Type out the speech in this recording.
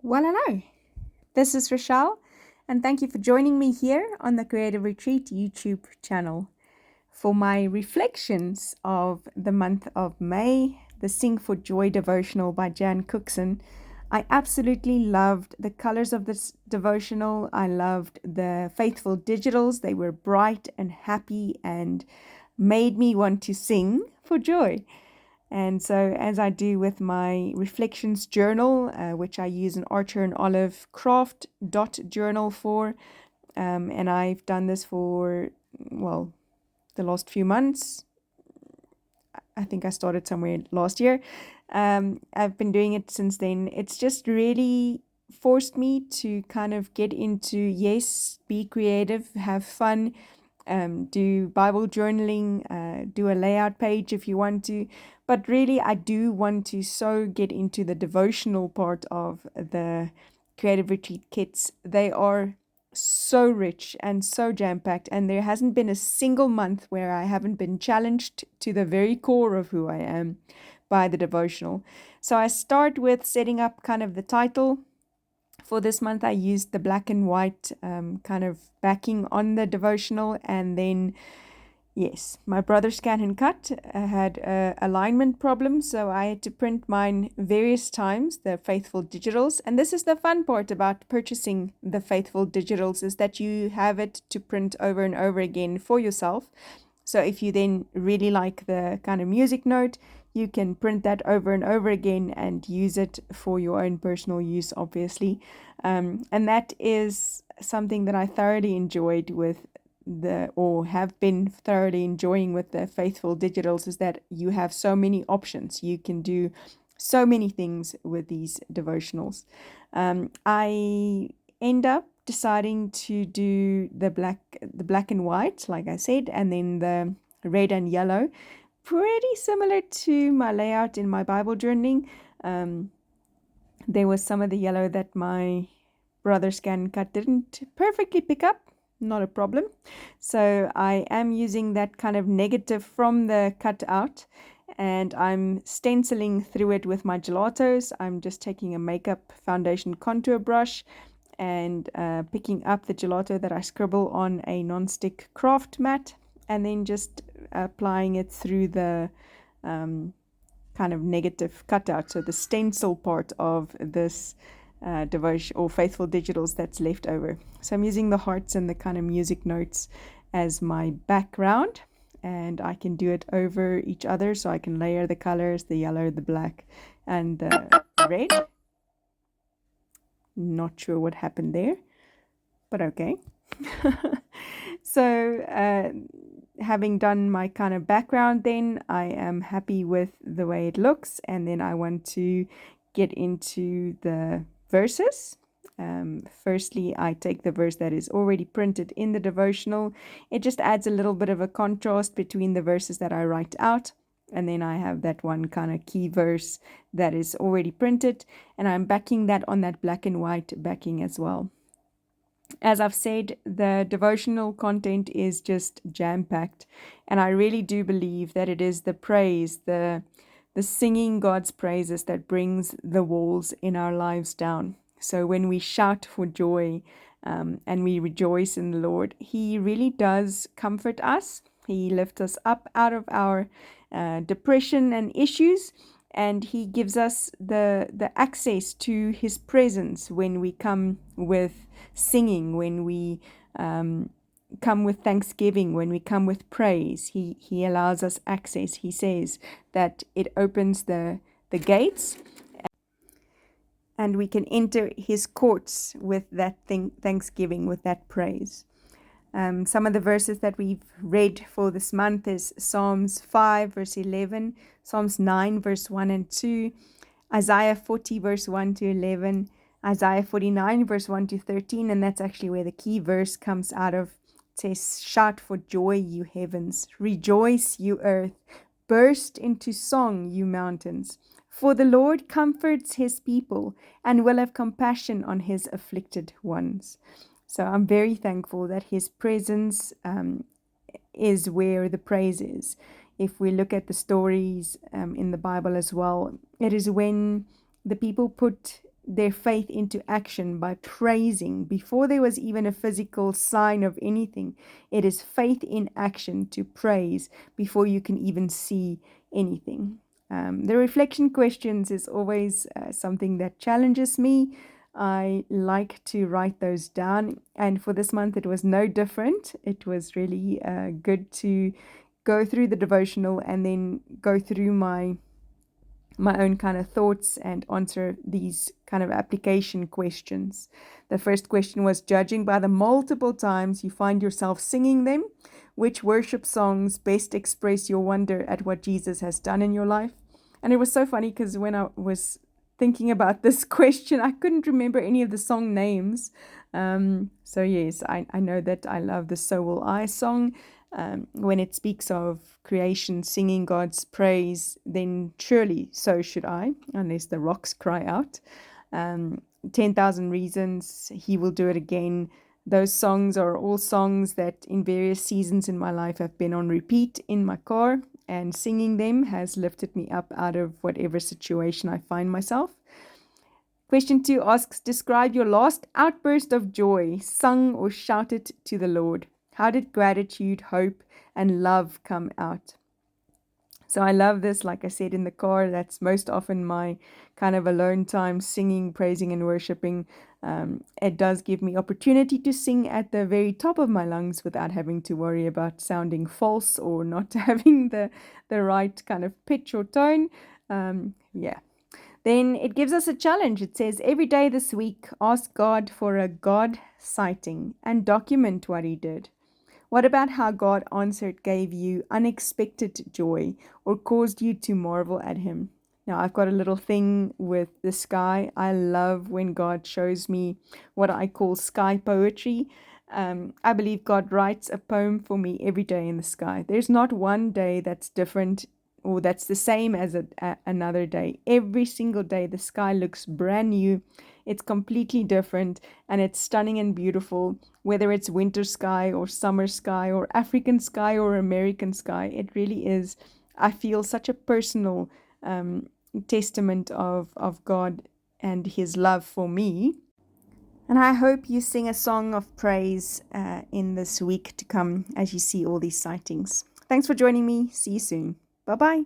Well, hello. This is Rochelle, and thank you for joining me here on the Creative Retreat YouTube channel for my reflections of the month of May, the Sing for Joy Devotional by Jan Cookson. I absolutely loved the colors of this devotional. I loved the Faithful Digitals. They were bright and happy and made me want to sing for joy. And so, as I do with my reflections journal, which I use an Archer and Olive craft dot journal for, and I've done this for, well, the last few months. I think I started somewhere last year. I've been doing it since then. It's just really forced me to kind of get into, yes, be creative, have fun, do Bible journaling, do a layout page if you want to. But really, I do want to so get into the devotional part of the Creative Retreat kits. They are so rich and so jam-packed, and there hasn't been a single month where I haven't been challenged to the very core of who I am by the devotional. So I start with setting up kind of the title. For this month, I used the black and white kind of backing on the devotional, and then yes, my brother Scan and Cut had alignment problems, so I had to print mine various times, the Faithful Digitals. And this is the fun part about purchasing the Faithful Digitals, is that you have it to print over and over again for yourself. So if you then really like the kind of music note, you can print that over and over again and use it for your own personal use, obviously. And that is something that I thoroughly enjoyed with or have been thoroughly enjoying with the Faithful Digitals, is that you have so many options. You can do so many things with these devotionals. I end up deciding to do the black and white, like I said, and then the red and yellow, pretty similar to my layout in my Bible journaling. There was some of the yellow that my brother Scan Cut didn't perfectly pick up. Not a problem. So I am using that kind of negative from the cutout, and I'm stenciling through it with my gelatos. I'm just taking a makeup foundation contour brush and picking up the gelato that I scribble on a non-stick craft mat, and then just applying it through the kind of negative cutout, so the stencil part of this devotion or Faithful Digitals that's left over. So I'm using the hearts and the kind of music notes as my background, and I can do it over each other, so I can layer the colors, the yellow, the black, and the red. Not sure what happened there, but okay. So having done my kind of background, then I am happy with the way it looks, and then I want to get into the verses. Firstly, I take the verse that is already printed in the devotional. It just adds a little bit of a contrast between the verses that I write out, and then I have that one kind of key verse that is already printed, and I'm backing that on that black and white backing as well. As I've said, the devotional content is just jam-packed, and I really do believe that it is the praise, the singing God's praises that brings the walls in our lives down. So when we shout for joy and we rejoice in the Lord, He really does comfort us. He lifts us up out of our depression and issues, and He gives us the access to His presence when we come with singing, when we come with thanksgiving, when we come with praise. He allows us access. He says that it opens the gates, and we can enter His courts with that thanksgiving, with that praise. Some of the verses that we've read for this month is Psalms 5 verse 11, Psalms 9 verse 1 and 2, Isaiah 40 verse 1 to 11, Isaiah 49 verse 1 to 13, and that's actually where the key verse comes out of. It says, "Shout for joy, you heavens, rejoice, you earth, burst into song, you mountains. For the Lord comforts His people and will have compassion on His afflicted ones." So I'm very thankful that His presence is where the praise is. If we look at the stories in the Bible as well, it is when the people put their faith into action by praising before there was even a physical sign of anything. It is faith in action to praise before you can even see anything. The reflection questions is always something that challenges me. I like to write those down, and for this month it was no different. It was really good to go through the devotional and then go through my own kind of thoughts and answer these kind of application questions. The first question was, judging by the multiple times you find yourself singing them, which worship songs best express your wonder at what Jesus has done in your life? And it was so funny because when I was thinking about this question, I couldn't remember any of the song names. So yes, I know that I love the So Will I song. When it speaks of creation singing God's praise, then surely so should I, unless the rocks cry out. 10,000 Reasons, He Will Do It Again. Those songs are all songs that in various seasons in my life have been on repeat in my car, and singing them has lifted me up out of whatever situation I find myself. Question 2 asks, describe your last outburst of joy, sung or shouted to the Lord. How did gratitude, hope, and love come out? So I love this, like I said, in the car. That's most often my kind of alone time, singing, praising, and worshiping. It does give me opportunity to sing at the very top of my lungs without having to worry about sounding false or not having the right kind of pitch or tone. Yeah. Then it gives us a challenge. It says, every day this week, ask God for a God sighting and document what He did. What about how God answered, gave you unexpected joy, or caused you to marvel at Him? Now, I've got a little thing with the sky. I love when God shows me what I call sky poetry. I believe God writes a poem for me every day in the sky. There's not one day that's different or that's the same as another day. Every single day, the sky looks brand new. It's completely different, and it's stunning and beautiful, whether it's winter sky or summer sky or African sky or American sky. It really is, I feel, such a personal testament of God and His love for me. And I hope you sing a song of praise in this week to come as you see all these sightings. Thanks for joining me. See you soon. Bye-bye.